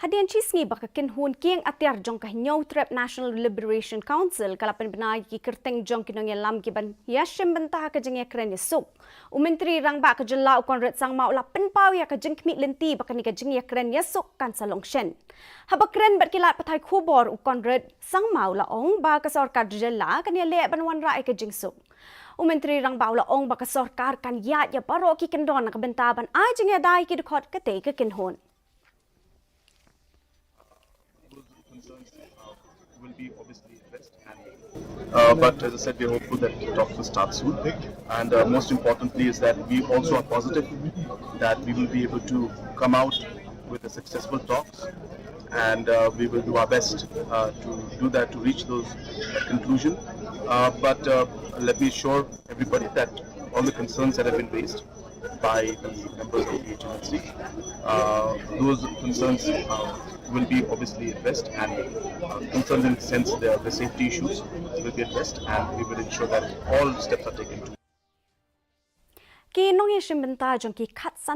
Hadian chisngi baka Kynhun kieng atiar jong kahinyaw trep National Liberation Council kalapan benay ki kerteng jong kinong yalam ki ban yashim bentah ka jeng yakren yasuk. Menteri rang ba ka Jylla u Conrad Sangma ula penpaw ya ka jeng kmit lenti baka ni ka jeng yakren yasuk kan salongshen. Habakren bat kilat patay kubor u Conrad Sangma ula ong ba ka Sorkar Jylla kan Ialehban wan rai ka jeng suk. Menteri rang ba ula ong ba ka Sorkar kan yat ya baro ki kendon ka bentaban ay Jingiada ki Dkhot kate ka Kynhun. Will be obviously addressed. But as I said, we're hopeful that talks will start soon. And most importantly is that we also are positive that we will be able to come out with a successful talks, and we will do our best to do that, to reach those conclusion. But let me assure everybody that all the concerns that have been raised by the members of the Hnlc, those concerns will be obviously addressed, and concerns in the sense the safety issues will be addressed, and we will ensure that all steps are taken to. Ki nong yashim benta jong ki khat san